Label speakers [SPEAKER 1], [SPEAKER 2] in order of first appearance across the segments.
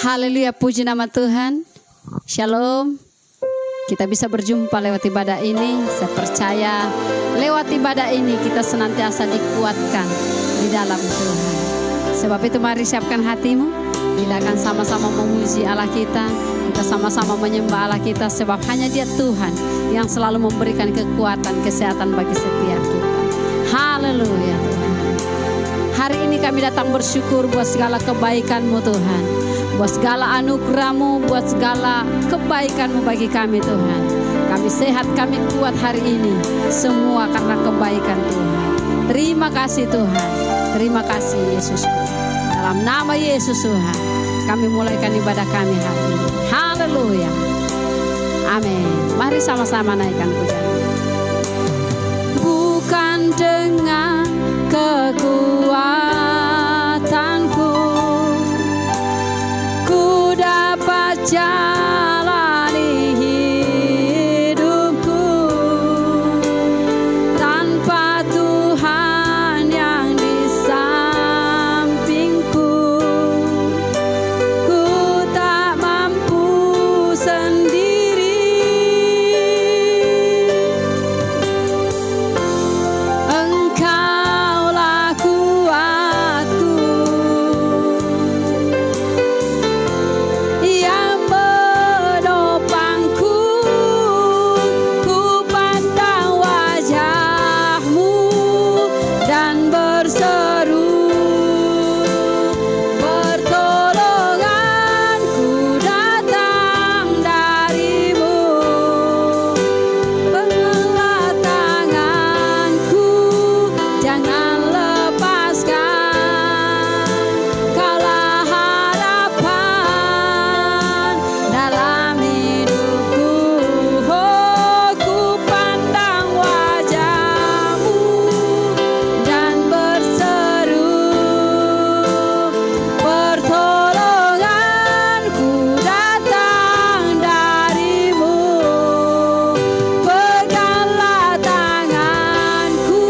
[SPEAKER 1] Haleluya, puji nama Tuhan. Shalom. Kita bisa berjumpa lewat ibadah ini. Saya percaya lewat ibadah ini kita senantiasa dikuatkan di dalam Tuhan. Sebab itu mari siapkan hatimu. Kita akan sama-sama memuji Allah kita. Kita sama-sama menyembah Allah kita. Sebab hanya Dia Tuhan yang selalu memberikan kekuatan, kesehatan bagi setiap kita. Haleluya Tuhan. Hari ini kami datang bersyukur buat segala kebaikan-Mu Tuhan. Buat segala anugerah-Mu, buat segala kebaikan-Mu bagi kami Tuhan. Kami sehat, kami kuat hari ini. Semua karena kebaikan Tuhan. Terima kasih Tuhan. Terima kasih Yesus. Dalam nama Yesus Tuhan, kami mulaikan ibadah kami hari ini. Haleluya. Amin. Mari sama-sama naikkan pujian. Bukan dengan kekuatanku ku dapat jalani hidupku tanpa Tuhan yang di sampingku. Ku tak mampu sendiri, Engkaulah kuatku yang menopangku. Ku pandang wajah-Mu dan berseru, pertolonganku datang dari-Mu. Peganglah tanganku, jangan lepaskan. Kaulah harapan dalam hidupku. Oh, ku pandang wajah-Mu dan berseru, pertolonganku datang dari-Mu. Peganglah tanganku,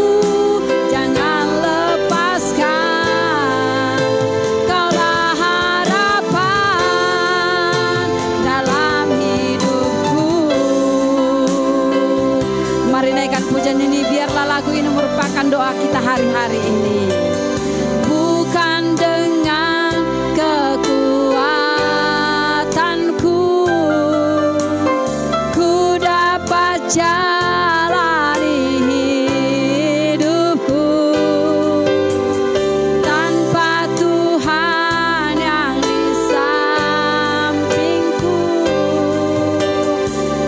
[SPEAKER 1] jangan lepaskan. Kaulah harapan dalam hidupku. Mari naikkan pujian ini, biarlah lagu ini merupakan doa kita hari-hari ini. Bukan dengan kekuatanku ku dapat jalani hidupku tanpa Tuhan yang di sampingku.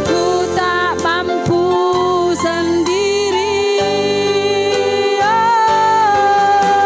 [SPEAKER 1] Ku tak mampu sendiri, oh,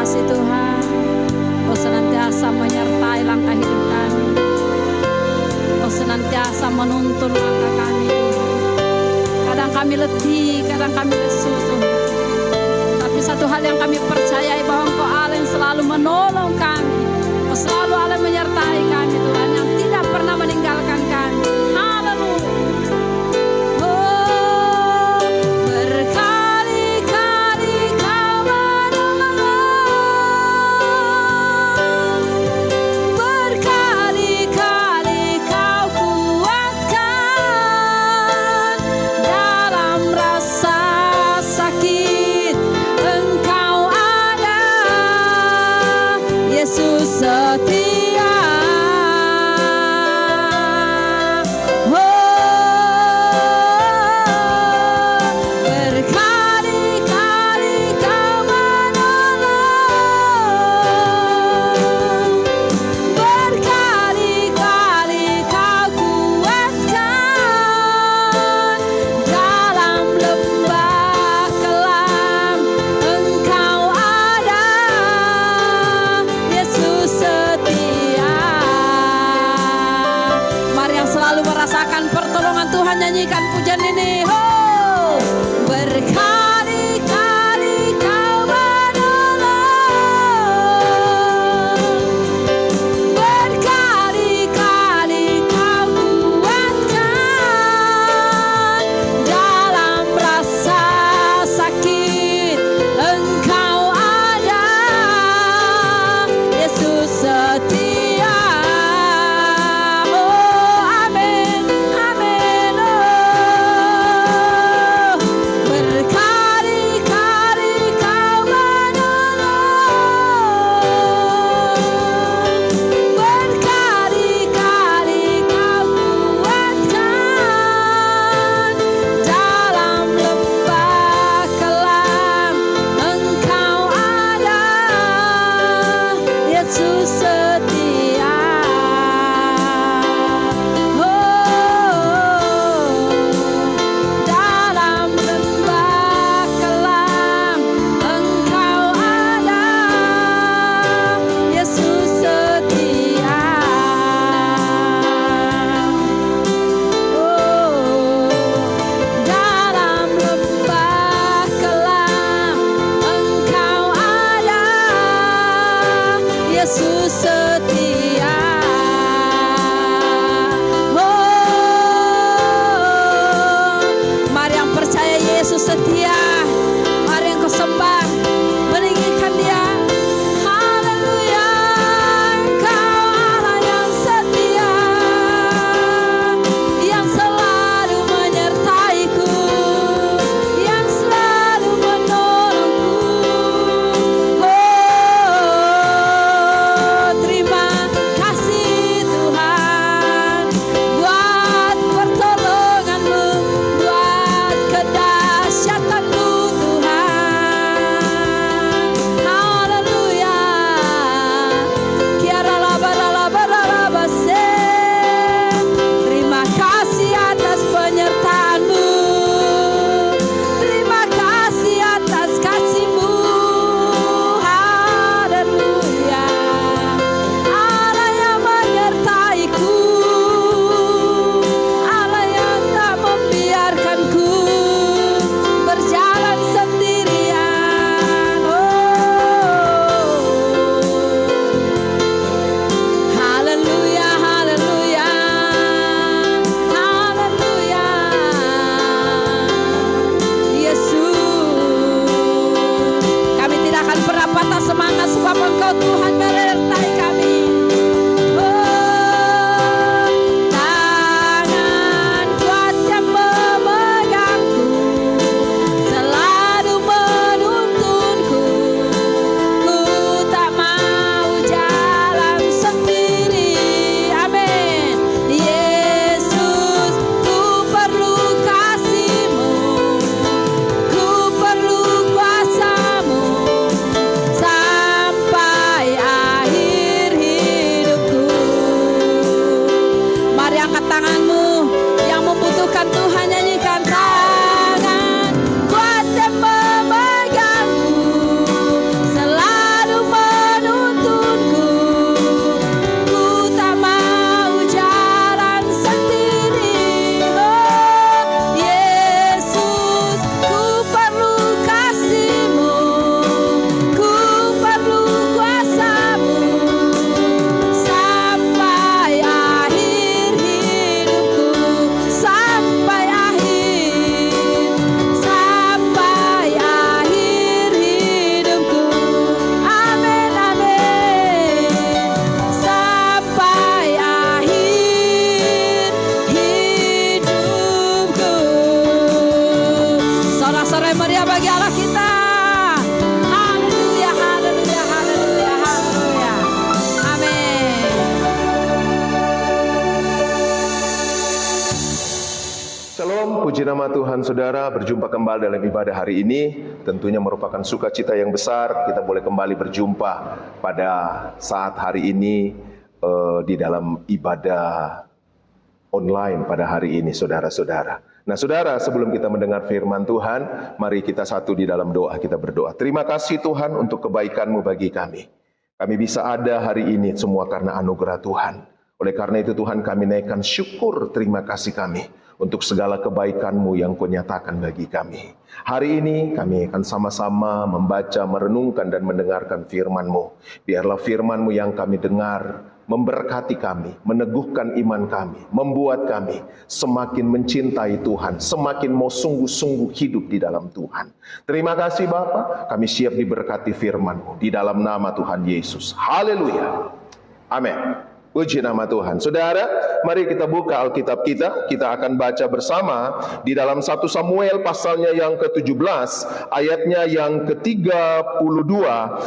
[SPEAKER 1] kasih Tuhan. Kau senantiasa menyertai langkah hidup kami. Kau senantiasa menuntun langkah kami Tuhan. Kadang kami letih, kadang kami lesu Tuhan. Tapi satu hal yang kami percayai, bahwa Engkau Allah yang selalu menolong kami. Engkau selalu Allah menyertai kami Tuhan, yang tidak pernah meninggalkan kami. Haleluya. Oh, berkali-kali Kau menolong, berkali-kali Kau kuatkan dalam rasa sakit. Engkau ada, Yesus setia. Berkali-kali Kau menolong, berkali-kali Kau kuatkan dalam lembah kelam. Engkau ada, Yesus setia. Mari yang selalu merasakan pertolongan Tuhan, nyanyikan pujian ini. Oh, berkali-kali Kau menolong, berkali-kali Kau kuatkan dalam rasa sakit. Engkau ada, Yesus setia. Oh, amin, amin. Oh, berkali-kali Kau menolong, berkali-kali Kau kuatkan dalam lembah kelam. Engkau ada, Yesus setia. Oh, dalam lembah kelam. Engkau ada, Yesus setia. Oh, dalam lembah kelam. Engkau ada, Yesus setia. Oh, mari yang percaya Yesus setia, mari yang kau sembah, meninggikan Dia. Haleluya, Engkau Allah yang setia, yang selalu menyertaiku, yang selalu menolongku. Oh, terima kasih Tuhan buat pertolongan-Mu, buat kedahsyatan-Mu Tuhan. Haleluya. Kiara laba laba laba se. Terima kasih atas penyertaan-Mu. Terima kasih atas kasih-Mu. Haleluya. Allah yang menyertaiku, Allah yang tak membiarkanku berjalan sendirian. Oh, haleluya, haleluya, haleluya. Yesus, kami tidak akan pernah patah semangat, sebab Engkau Tuhan menyertai kami. Oh, tangan kuat yang memegangku, selalu menuntunku. Ku tak mau jalan sendiri. Amin. Yesus, ku perlu kasih-Mu, ku perlu kuasa-Mu sampai akhir
[SPEAKER 2] puji nama Tuhan, saudara. Berjumpa kembali dalam ibadah hari ini tentunya merupakan sukacita yang besar. Kita boleh kembali berjumpa pada saat hari ini di dalam ibadah online pada hari ini, saudara-saudara. Nah, saudara, sebelum kita mendengar firman Tuhan, mari kita satu di dalam doa. Kita berdoa. Terima kasih Tuhan untuk kebaikan-Mu bagi kami. Kami bisa ada hari ini semua karena anugerah Tuhan. Oleh karena itu Tuhan, kami naikkan syukur terima kasih kami untuk segala kebaikan-Mu yang Kau nyatakan bagi kami. Hari ini kami akan sama-sama membaca, merenungkan dan mendengarkan firman-Mu. Biarlah firman-Mu yang kami dengar memberkati kami, meneguhkan iman kami, membuat kami semakin mencintai Tuhan, semakin mau sungguh-sungguh hidup di dalam Tuhan. Terima kasih Bapa, kami siap diberkati firman-Mu di dalam nama Tuhan Yesus. Haleluya. Amin. Puji nama Tuhan. Saudara, mari kita buka Alkitab kita. Kita akan baca bersama di dalam 1 Samuel pasalnya yang ke-17, ayatnya yang ke-32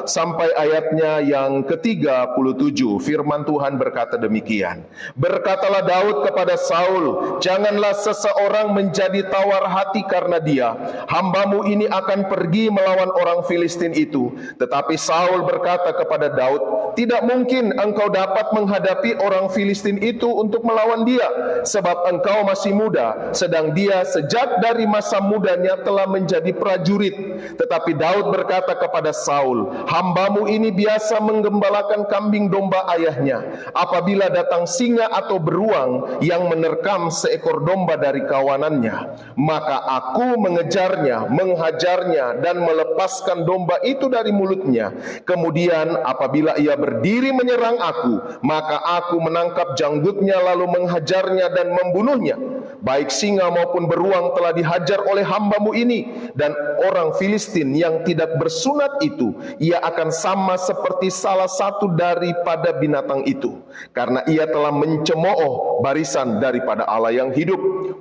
[SPEAKER 2] sampai ayatnya yang ke-37. Firman Tuhan berkata demikian. Berkatalah Daud kepada Saul, janganlah seseorang menjadi tawar hati karena dia. Hambamu ini akan pergi melawan orang Filistin itu. Tetapi Saul berkata kepada Daud, tidak mungkin engkau dapat menghadapi orang Filistin itu untuk melawan dia, sebab engkau masih muda, sedang dia sejak dari masa mudanya telah menjadi prajurit. Tetapi Daud berkata kepada Saul, hambamu ini biasa menggembalakan kambing domba ayahnya. Apabila datang singa atau beruang yang menerkam seekor domba dari kawanannya, maka aku mengejarnya, menghajarnya dan melepaskan domba itu dari mulutnya. Kemudian apabila ia berdiri menyerang aku, maka aku menangkap janggutnya lalu menghajarnya dan membunuhnya. Baik singa maupun beruang telah dihajar oleh hambamu ini, dan orang Filistin yang tidak bersunat itu, ia akan sama seperti salah satu daripada binatang itu, karena ia telah mencemooh barisan daripada Allah yang hidup.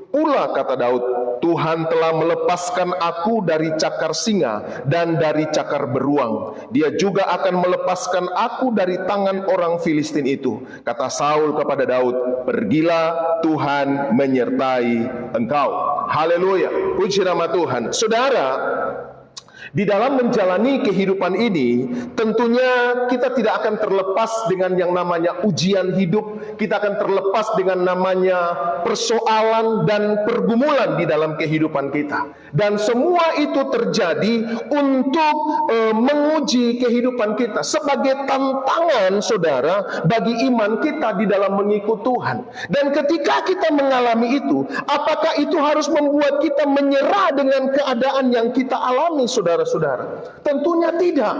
[SPEAKER 2] Pula kata Daud, Tuhan telah melepaskan aku dari cakar singa dan dari cakar beruang. Dia juga akan melepaskan aku dari tangan orang Filistin itu. Kata Saul kepada Daud, pergilah, Tuhan menyertai engkau. Haleluya, puji nama Tuhan. Saudara, di dalam menjalani kehidupan ini, tentunya kita tidak akan terlepas dengan yang namanya ujian hidup. Kita akan terlepas dengan namanya persoalan dan pergumulan di dalam kehidupan kita. Dan semua itu terjadi untuk menguji kehidupan kita sebagai tantangan, saudara, bagi iman kita di dalam mengikut Tuhan. Dan ketika kita mengalami itu, apakah itu harus membuat kita menyerah dengan keadaan yang kita alami, saudara-saudara? Tentunya tidak.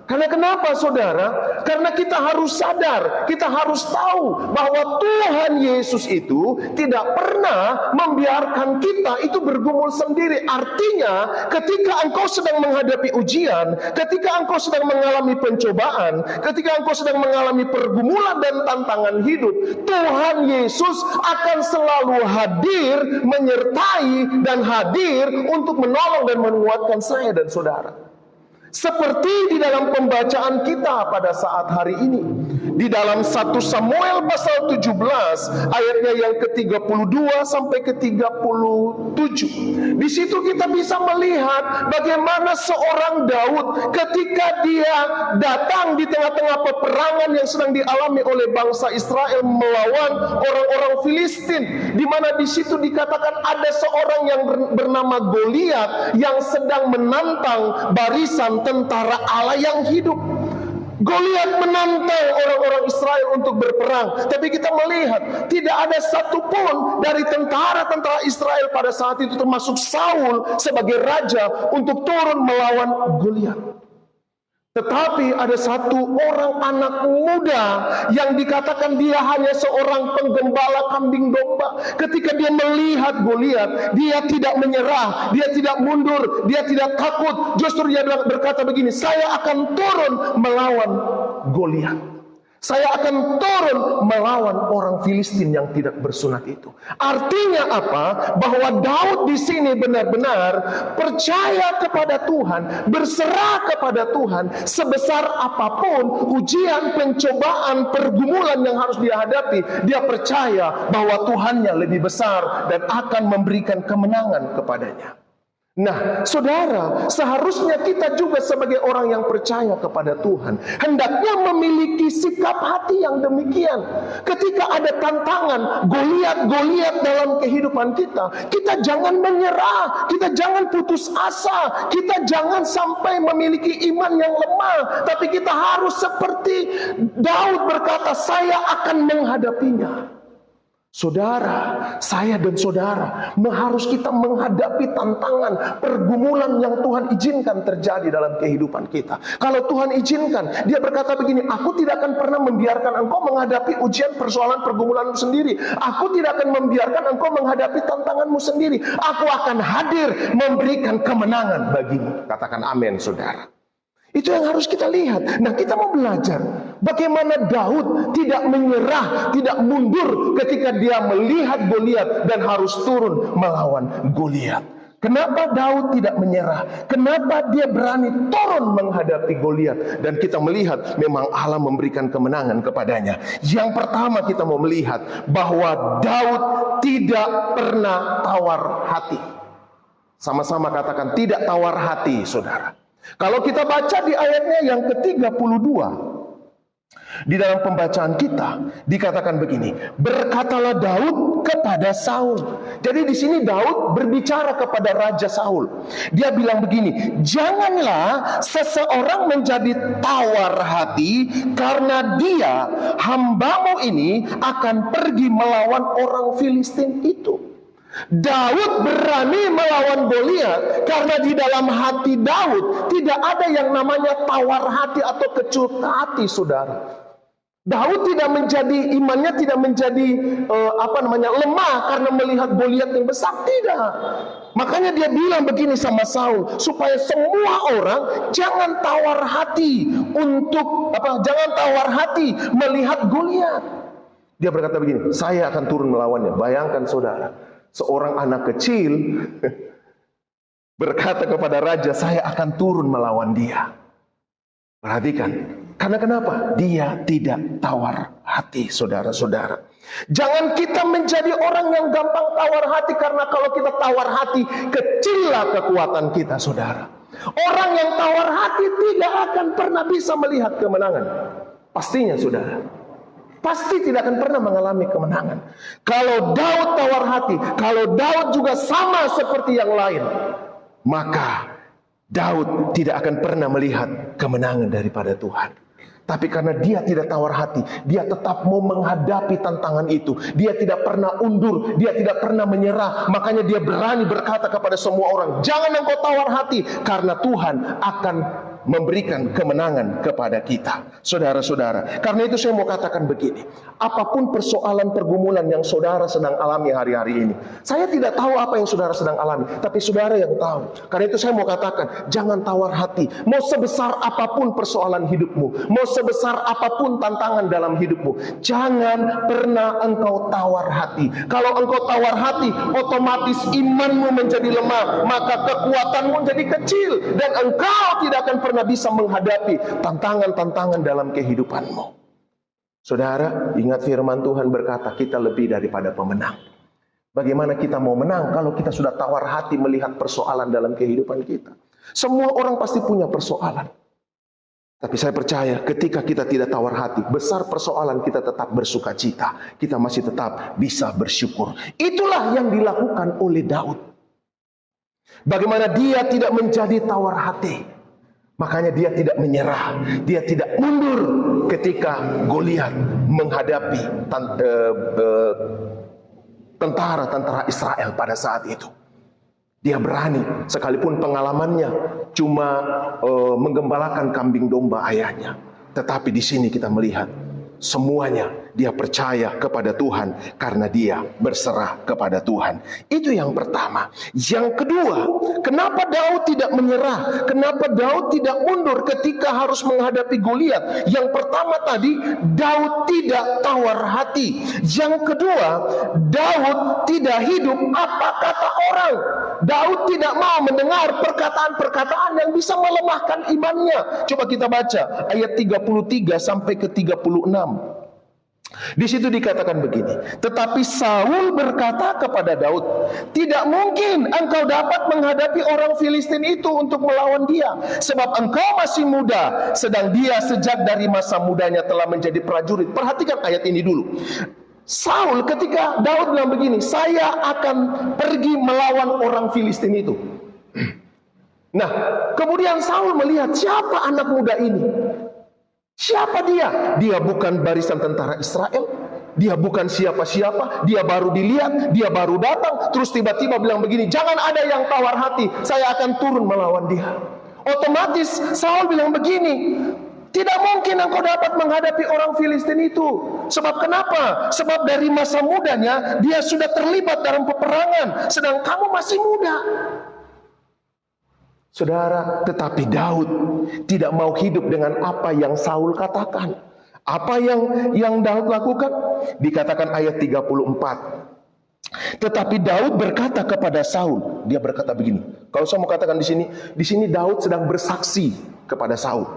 [SPEAKER 2] Karena kenapa, saudara? Karena kita harus sadar, kita harus tahu bahwa Tuhan Yesus itu tidak pernah membiarkan kita itu bergumul sendiri. Artinya, ketika engkau sedang menghadapi ujian, ketika engkau sedang mengalami pencobaan, ketika engkau sedang mengalami pergumulan dan tantangan hidup, Tuhan Yesus akan selalu hadir, menyertai dan hadir untuk menolong dan menguatkan saya dan saudara. Seperti di dalam pembacaan kita pada saat hari ini, di dalam 1 Samuel pasal 17 ayatnya yang ke-32 sampai ke-37. Di situ kita bisa melihat bagaimana seorang Daud ketika dia datang di tengah-tengah peperangan yang sedang dialami oleh bangsa Israel melawan orang-orang Filistin, di mana di situ dikatakan ada seorang yang bernama Goliat yang sedang menantang barisan tentara Allah yang hidup. Goliat menantang orang-orang Israel untuk berperang, tapi kita melihat tidak ada satupun dari tentara-tentara Israel pada saat itu, termasuk Saul sebagai raja, untuk turun melawan Goliat. Tetapi ada satu orang anak muda yang dikatakan dia hanya seorang penggembala kambing domba. Ketika dia melihat Goliat, dia tidak menyerah, dia tidak mundur, dia tidak takut. Justru dia berkata begini, saya akan turun melawan Goliat. Saya akan turun melawan orang Filistin yang tidak bersunat itu. Artinya apa? Bahwa Daud di sini benar-benar percaya kepada Tuhan, berserah kepada Tuhan, sebesar apapun ujian, pencobaan, pergumulan yang harus dia hadapi, dia percaya bahwa Tuhannya lebih besar dan akan memberikan kemenangan kepadanya. Nah, saudara, seharusnya kita juga sebagai orang yang percaya kepada Tuhan hendaknya memiliki sikap hati yang demikian. Ketika ada tantangan, Goliat dalam kehidupan kita, kita jangan menyerah, kita jangan putus asa, kita jangan sampai memiliki iman yang lemah, tapi kita harus seperti Daud berkata, saya akan menghadapinya. Saudara, saya dan saudara harus kita menghadapi tantangan, pergumulan yang Tuhan izinkan terjadi dalam kehidupan kita. Kalau Tuhan izinkan, dia berkata begini, aku tidak akan pernah membiarkan engkau menghadapi ujian, persoalan, pergumulanmu sendiri. Aku tidak akan membiarkan engkau menghadapi tantanganmu sendiri. Aku akan hadir memberikan kemenangan bagimu. Katakan amin, saudara. Itu yang harus kita lihat. Nah, kita mau belajar bagaimana Daud tidak menyerah, tidak mundur ketika dia melihat Goliat dan harus turun melawan Goliat. Kenapa Daud tidak menyerah? Kenapa dia berani turun menghadapi Goliat? Dan kita melihat memang Allah memberikan kemenangan kepadanya. Yang pertama kita mau melihat bahwa Daud tidak pernah tawar hati. Sama-sama katakan tidak tawar hati, saudara. Kalau kita baca di ayatnya yang ke-32, di dalam pembacaan kita dikatakan begini, berkatalah Daud kepada Saul. Jadi di sini Daud berbicara kepada Raja Saul. Dia bilang begini, janganlah seseorang menjadi tawar hati karena dia, hambamu ini, akan pergi melawan orang Filistin itu. Daud berani melawan Goliat karena di dalam hati Daud tidak ada yang namanya tawar hati atau kecut hati, saudara. Daud tidak menjadi, imannya tidak menjadi lemah karena melihat Goliat yang besar, tidak. Makanya dia bilang begini sama Saul, supaya semua orang jangan tawar hati jangan tawar hati melihat Goliat. Dia berkata begini, saya akan turun melawannya. Bayangkan, saudara, seorang anak kecil berkata kepada raja, saya akan turun melawan dia. Perhatikan, karena kenapa? Dia tidak tawar hati, saudara-saudara. Jangan kita menjadi orang yang gampang tawar hati, karena kalau kita tawar hati, kecillah kekuatan kita, saudara. Orang yang tawar hati tidak akan pernah bisa melihat kemenangan. Pastinya, saudara. Pasti tidak akan pernah mengalami kemenangan. Kalau Daud tawar hati, kalau Daud juga sama seperti yang lain, maka Daud tidak akan pernah melihat kemenangan daripada Tuhan. Tapi karena dia tidak tawar hati, dia tetap mau menghadapi tantangan itu. Dia tidak pernah undur, dia tidak pernah menyerah. Makanya dia berani berkata kepada semua orang, jangan engkau tawar hati, karena Tuhan akan memberikan kemenangan kepada kita. Saudara-saudara, karena itu saya mau katakan begini, apapun persoalan pergumulan yang saudara sedang alami hari-hari ini, saya tidak tahu apa yang saudara sedang alami, tapi saudara yang tahu. Karena itu saya mau katakan, jangan tawar hati. Mau sebesar apapun persoalan hidupmu, mau sebesar apapun tantangan dalam hidupmu, jangan pernah engkau tawar hati. Kalau engkau tawar hati, otomatis imanmu menjadi lemah, maka kekuatanmu menjadi kecil, dan engkau tidak akan pernah bisa menghadapi tantangan-tantangan dalam kehidupanmu. Saudara, ingat firman Tuhan berkata, kita lebih daripada pemenang. Bagaimana kita mau menang kalau kita sudah tawar hati melihat persoalan dalam kehidupan kita? Semua orang pasti punya persoalan. Tapi saya percaya ketika kita tidak tawar hati, besar persoalan kita tetap bersuka cita. Kita masih tetap bisa bersyukur. Itulah yang dilakukan oleh Daud. Bagaimana dia tidak menjadi tawar hati. Makanya dia tidak menyerah, dia tidak mundur ketika Goliat menghadapi tentara-tentara Israel pada saat itu. Dia berani, sekalipun pengalamannya cuma menggembalakan kambing domba ayahnya. Tetapi di sini kita melihat semuanya dia percaya kepada Tuhan karena dia berserah kepada Tuhan. Itu yang pertama. Yang kedua, kenapa Daud tidak menyerah? Kenapa Daud tidak mundur ketika harus menghadapi Goliat? Yang pertama tadi, Daud tidak tawar hati. Yang kedua, Daud tidak hidup apa kata orang. Daud tidak mau mendengar perkataan-perkataan yang bisa melemahkan imannya. Coba kita baca ayat 33 sampai ke 36. Di situ dikatakan begini, tetapi Saul berkata kepada Daud, tidak mungkin engkau dapat menghadapi orang Filistin itu untuk melawan dia, sebab engkau masih muda, sedang dia sejak dari masa mudanya telah menjadi prajurit. Perhatikan ayat ini dulu. Saul ketika Daud bilang begini, saya akan pergi melawan orang Filistin itu. Nah, kemudian Saul melihat siapa anak muda ini. Siapa dia? Dia bukan barisan tentara Israel. Dia bukan siapa-siapa. Dia baru dilihat, dia baru datang. Terus tiba-tiba bilang begini, jangan ada yang tawar hati, saya akan turun melawan dia. Otomatis Saul bilang begini, tidak mungkin engkau dapat menghadapi orang Filistin itu. Sebab kenapa? Sebab dari masa mudanya dia sudah terlibat dalam peperangan, sedang kamu masih muda. Saudara, tetapi Daud tidak mau hidup dengan apa yang Saul katakan. Apa yang Daud lakukan? Dikatakan ayat 34. Tetapi Daud berkata kepada Saul, dia berkata begini. Kalau saya mau katakan di sini Daud sedang bersaksi kepada Saul.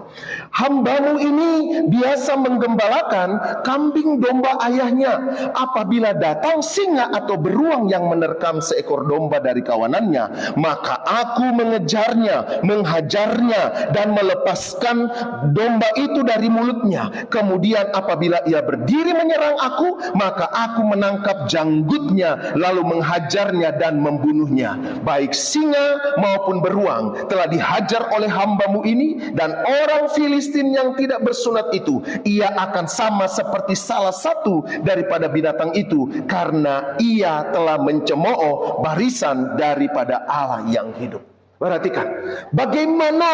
[SPEAKER 2] Hambamu ini biasa menggembalakan kambing domba ayahnya. Apabila datang singa atau beruang yang menerkam seekor domba dari kawanannya, maka aku mengejarnya, menghajarnya, dan melepaskan domba itu dari mulutnya. Kemudian apabila ia berdiri menyerang aku, maka aku menangkap janggutnya, lalu menghajarnya dan membunuhnya. Baik singa maupun beruang telah dihajar oleh hambamu ini, dan orang Filistin yang tidak bersunat itu, ia akan sama seperti salah satu daripada binatang itu, karena ia telah mencemooh barisan daripada Allah yang hidup. Perhatikan bagaimana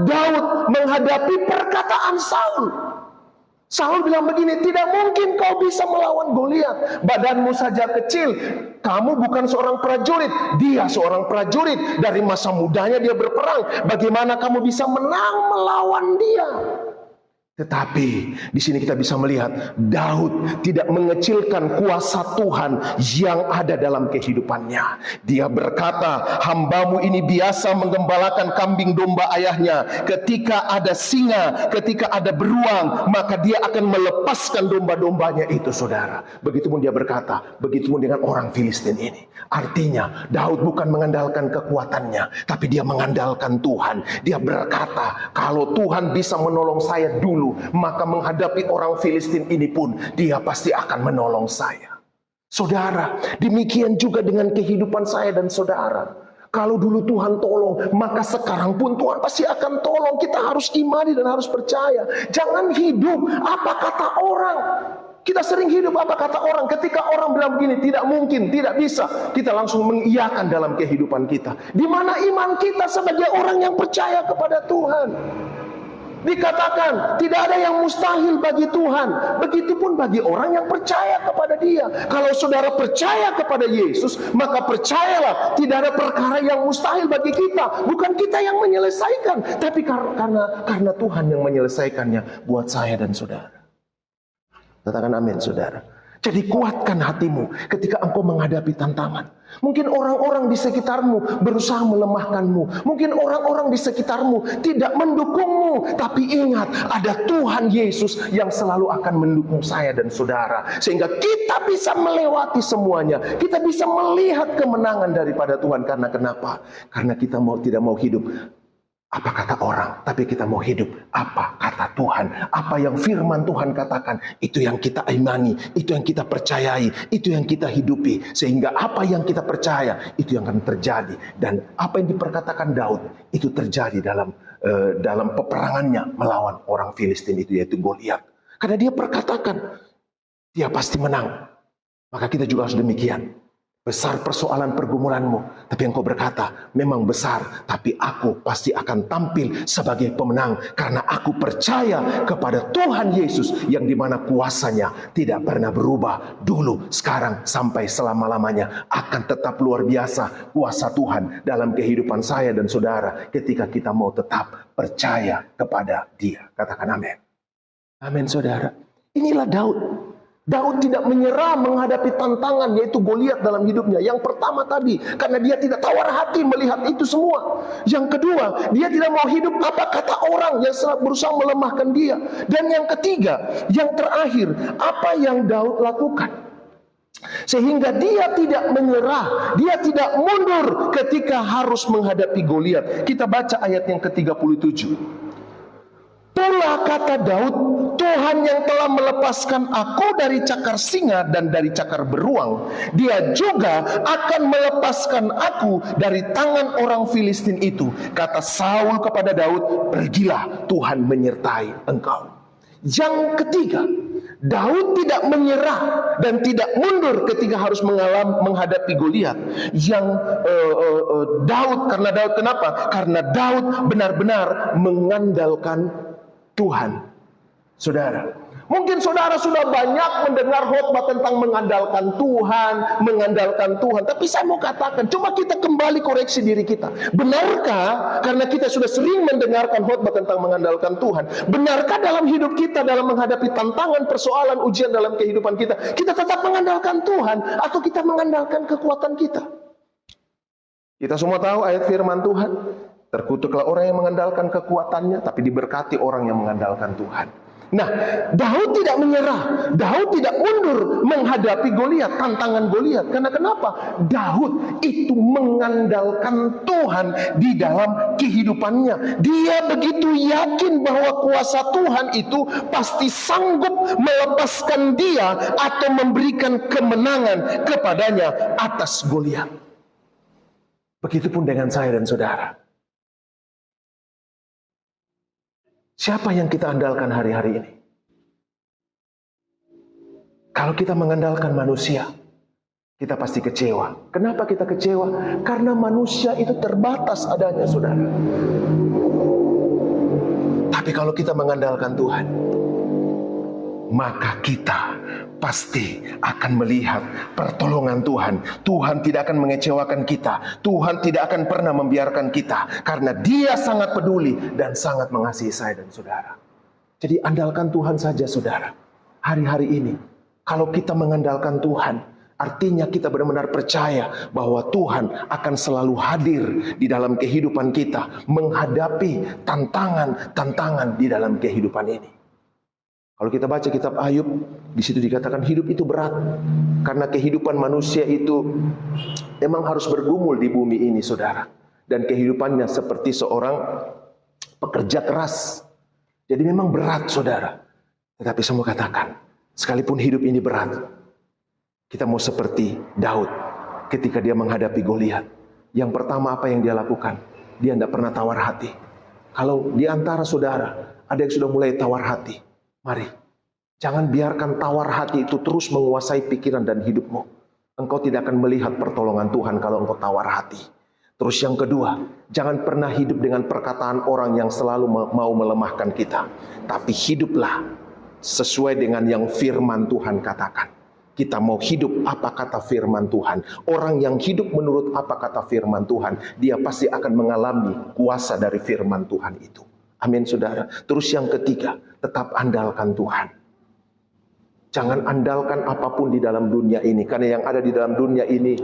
[SPEAKER 2] Daud menghadapi perkataan Saul. Saul bilang begini, tidak mungkin kau bisa melawan Goliat. Badanmu saja kecil. Kamu bukan seorang prajurit. Dia seorang prajurit. Dari masa mudanya dia berperang. Bagaimana kamu bisa menang melawan dia? Tetapi di sini kita bisa melihat Daud tidak mengecilkan kuasa Tuhan yang ada dalam kehidupannya. Dia berkata, hambamu ini biasa menggembalakan kambing domba ayahnya. Ketika ada singa, ketika ada beruang, maka dia akan melepaskan domba-dombanya itu, saudara. Begitupun dia berkata, begitupun dengan orang Filistin ini. Artinya Daud bukan mengandalkan kekuatannya, tapi dia mengandalkan Tuhan. Dia berkata, kalau Tuhan bisa menolong saya dulu, maka menghadapi orang Filistin ini pun dia pasti akan menolong saya. Saudara, demikian juga dengan kehidupan saya dan saudara. Kalau dulu Tuhan tolong, maka sekarang pun Tuhan pasti akan tolong. Kita harus imani dan harus percaya. Jangan hidup apa kata orang. Kita sering hidup apa kata orang. Ketika orang bilang begini, tidak mungkin, tidak bisa, kita langsung mengiyakan dalam kehidupan kita. Di mana iman kita sebagai orang yang percaya kepada Tuhan? Dikatakan tidak ada yang mustahil bagi Tuhan. Begitupun bagi orang yang percaya kepada Dia. Kalau saudara percaya kepada Yesus, maka percayalah tidak ada perkara yang mustahil bagi kita. Bukan kita yang menyelesaikan, tapi karena Tuhan yang menyelesaikannya buat saya dan saudara. Katakan amin, saudara. Jadi kuatkan hatimu ketika engkau menghadapi tantangan. Mungkin orang-orang di sekitarmu berusaha melemahkanmu. Mungkin orang-orang di sekitarmu tidak mendukungmu. Tapi ingat, ada Tuhan Yesus yang selalu akan mendukung saya dan saudara. Sehingga kita bisa melewati semuanya. Kita bisa melihat kemenangan daripada Tuhan. Karena kenapa? Karena kita tidak mau hidup apa kata orang, tapi kita mau hidup apa kata Tuhan. Apa yang firman Tuhan katakan, itu yang kita imani, itu yang kita percayai, itu yang kita hidupi. Sehingga apa yang kita percaya, itu yang akan terjadi. Dan apa yang diperkatakan Daud, itu terjadi dalam peperangannya melawan orang Filistin itu, yaitu Goliat. Karena dia perkatakan, dia pasti menang. Maka kita juga harus demikian. besar persoalan pergumulanmu, tapi engkau berkata, memang besar, tapi aku pasti akan tampil sebagai pemenang, karena aku percaya kepada Tuhan Yesus, yang dimana kuasanya tidak pernah berubah, dulu, sekarang, sampai selama-lamanya, akan tetap luar biasa kuasa Tuhan dalam kehidupan saya dan saudara, ketika kita mau tetap percaya kepada Dia. Katakan amin. Amin, saudara. Inilah Daud. Daud tidak menyerah menghadapi tantangan, yaitu Goliat dalam hidupnya. Yang pertama tadi, karena dia tidak tawar hati melihat itu semua. Yang kedua, dia tidak mau hidup apa kata orang yang berusaha melemahkan dia. Dan yang ketiga, yang terakhir, apa yang Daud lakukan? Sehingga dia tidak menyerah, dia tidak mundur ketika harus menghadapi Goliat. Kita baca ayat yang ke-37. Pula kata Daud, Tuhan yang telah melepaskan aku dari cakar singa dan dari cakar beruang, Dia juga akan melepaskan aku dari tangan orang Filistin itu. Kata Saul kepada Daud, pergilah, Tuhan menyertai engkau. Yang ketiga, Daud tidak menyerah dan tidak mundur ketika harus menghadapi Goliat. Karena Daud kenapa? Karena Daud benar-benar mengandalkan Tuhan. Saudara, mungkin saudara sudah banyak mendengar khotbah tentang mengandalkan Tuhan, tapi saya mau katakan, coba kita kembali koreksi diri kita. Benarkah karena kita sudah sering mendengarkan khotbah tentang mengandalkan Tuhan, benarkah dalam hidup kita, dalam menghadapi tantangan, persoalan, ujian dalam kehidupan kita, kita tetap mengandalkan Tuhan atau kita mengandalkan kekuatan kita? Kita semua tahu ayat firman Tuhan, terkutuklah orang yang mengandalkan kekuatannya, tapi diberkati orang yang mengandalkan Tuhan. Nah, Daud tidak menyerah, Daud tidak mundur menghadapi Goliat, tantangan Goliat. Karena kenapa? Daud itu mengandalkan Tuhan di dalam kehidupannya. Dia begitu yakin bahwa kuasa Tuhan itu pasti sanggup melepaskan dia atau memberikan kemenangan kepadanya atas Goliat. Begitupun dengan saya dan saudara. Siapa yang kita andalkan hari-hari ini? Kalau kita mengandalkan manusia, kita pasti kecewa. Kenapa kita kecewa? Karena manusia itu terbatas adanya, saudara. Tapi kalau kita mengandalkan Tuhan, maka kita pasti akan melihat pertolongan Tuhan. Tuhan tidak akan mengecewakan kita. Tuhan tidak akan pernah membiarkan kita. Karena Dia sangat peduli dan sangat mengasihi saya dan saudara. Jadi andalkan Tuhan saja, saudara. Hari-hari ini, kalau kita mengandalkan Tuhan, artinya kita benar-benar percaya bahwa Tuhan akan selalu hadir di dalam kehidupan kita, menghadapi tantangan-tantangan di dalam kehidupan ini. Kalau kita baca kitab Ayub, di situ dikatakan hidup itu berat. Karena kehidupan manusia itu memang harus bergumul di bumi ini, saudara. Dan kehidupannya seperti seorang pekerja keras. Jadi memang berat, saudara. Tetapi saya mau katakan, sekalipun hidup ini berat, kita mau seperti Daud ketika dia menghadapi Goliat. Yang pertama apa yang dia lakukan? Dia tidak pernah tawar hati. Kalau di antara saudara ada yang sudah mulai tawar hati, mari, jangan biarkan tawar hati itu terus menguasai pikiran dan hidupmu. Engkau tidak akan melihat pertolongan Tuhan kalau engkau tawar hati. Terus yang kedua, jangan pernah hidup dengan perkataan orang yang selalu mau melemahkan kita. Tapi hiduplah sesuai dengan yang firman Tuhan katakan. Kita mau hidup apa kata firman Tuhan. Orang yang hidup menurut apa kata firman Tuhan, dia pasti akan mengalami kuasa dari firman Tuhan itu. Amin, saudara. Terus yang ketiga, tetap andalkan Tuhan. Jangan andalkan apapun di dalam dunia ini, karena yang ada di dalam dunia ini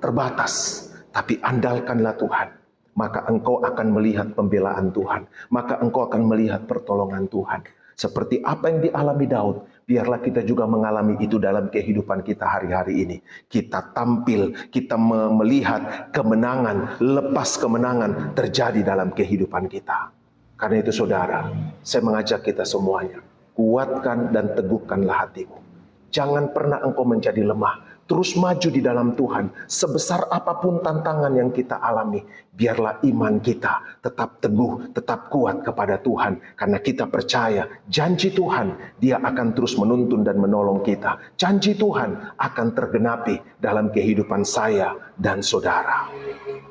[SPEAKER 2] terbatas. Tapi andalkanlah Tuhan, maka engkau akan melihat pembelaan Tuhan, maka engkau akan melihat pertolongan Tuhan. Seperti apa yang dialami Daud, biarlah kita juga mengalami itu dalam kehidupan kita hari-hari ini. Kita tampil, kita melihat kemenangan, lepas kemenangan terjadi dalam kehidupan kita. Karena itu saudara, saya mengajak kita semuanya, kuatkan dan teguhkanlah hatimu. Jangan pernah engkau menjadi lemah. terus maju di dalam Tuhan. Sebesar apapun tantangan yang kita alami, biarlah iman kita tetap teguh, tetap kuat kepada Tuhan. Karena kita percaya janji Tuhan, Dia akan terus menuntun dan menolong kita. Janji Tuhan akan tergenapi dalam kehidupan saya dan saudara.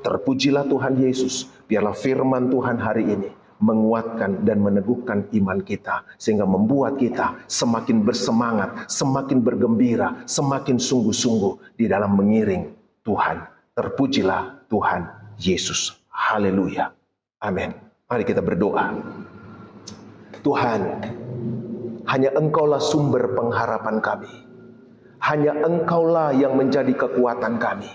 [SPEAKER 2] Terpujilah Tuhan Yesus. Biarlah firman Tuhan hari ini menguatkan dan meneguhkan iman kita, sehingga membuat kita semakin bersemangat, semakin bergembira, semakin sungguh-sungguh di dalam mengiring Tuhan. Terpujilah Tuhan Yesus. Haleluya. Amin. Mari kita berdoa. Tuhan, hanya Engkaulah sumber pengharapan kami. Hanya Engkaulah yang menjadi kekuatan kami.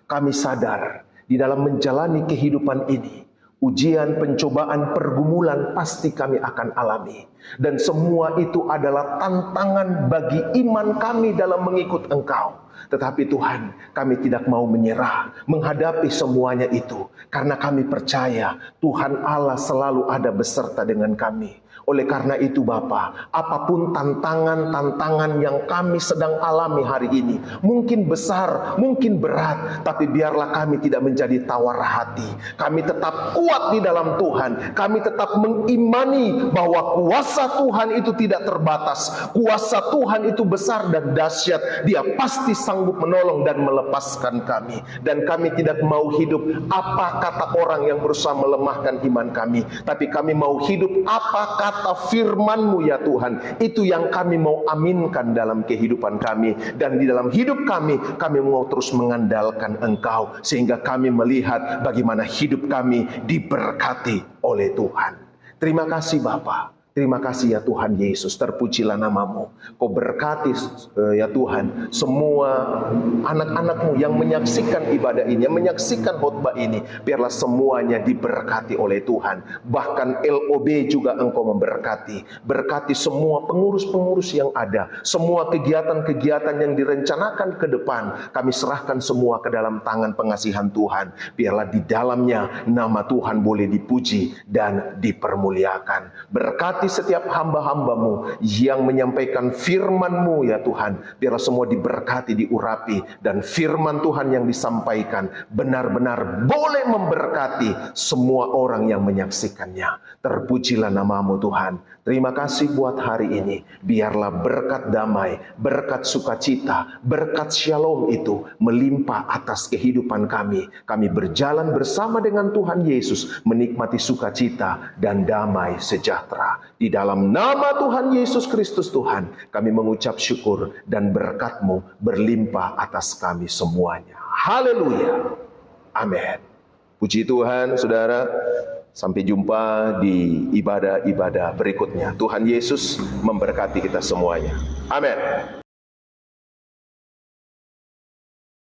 [SPEAKER 2] Kami sadar di dalam menjalani kehidupan ini, ujian, pencobaan, pergumulan pasti kami akan alami. Dan semua itu adalah tantangan bagi iman kami dalam mengikut Engkau. Tetapi Tuhan, kami tidak mau menyerah menghadapi semuanya itu. Karena kami percaya Tuhan Allah selalu ada beserta dengan kami. Oleh karena itu Bapa, apapun tantangan-tantangan yang kami sedang alami hari ini, mungkin besar, mungkin berat, tapi biarlah kami tidak menjadi tawar hati. Kami tetap kuat di dalam Tuhan. Kami tetap mengimani bahwa kuasa Tuhan itu tidak terbatas. Kuasa Tuhan itu besar dan dahsyat. Dia pasti sanggup menolong dan melepaskan kami. Dan kami tidak mau hidup apa kata orang yang berusaha melemahkan iman kami, tapi kami mau hidup apa kata firman-Mu ya Tuhan. Itu yang kami mau aminkan dalam kehidupan kami. Dan di dalam hidup kami mau terus mengandalkan Engkau, sehingga kami melihat bagaimana hidup kami diberkati oleh Tuhan. Terima kasih Bapa. Terima kasih ya Tuhan Yesus, terpujilah nama-Mu. Kau berkati ya Tuhan semua anak-anak-Mu yang menyaksikan ibadah ini, yang menyaksikan khotbah ini. Biarlah semuanya diberkati oleh Tuhan. Bahkan LOB juga Engkau memberkati. Berkati semua pengurus-pengurus yang ada, semua kegiatan-kegiatan yang direncanakan ke depan. Kami serahkan semua ke dalam tangan pengasihan Tuhan. Biarlah di dalamnya nama Tuhan boleh dipuji dan dipermuliakan. Berkati setiap hamba-hamba-Mu yang menyampaikan firman-Mu ya Tuhan. Biarlah semua diberkati, diurapi, dan firman Tuhan yang disampaikan benar-benar boleh memberkati semua orang yang menyaksikannya. Terpujilah nama-Mu Tuhan. Terima kasih buat hari ini. Biarlah berkat damai, berkat sukacita, berkat shalom itu melimpah atas kehidupan kami. Kami berjalan bersama dengan Tuhan Yesus, menikmati sukacita dan damai sejahtera. Di dalam nama Tuhan Yesus Kristus Tuhan, kami mengucap syukur dan berkat-Mu berlimpah atas kami semuanya. Haleluya. Amin. Puji Tuhan, saudara. Sampai jumpa di ibadah-ibadah berikutnya. Tuhan Yesus memberkati kita semuanya. Amin.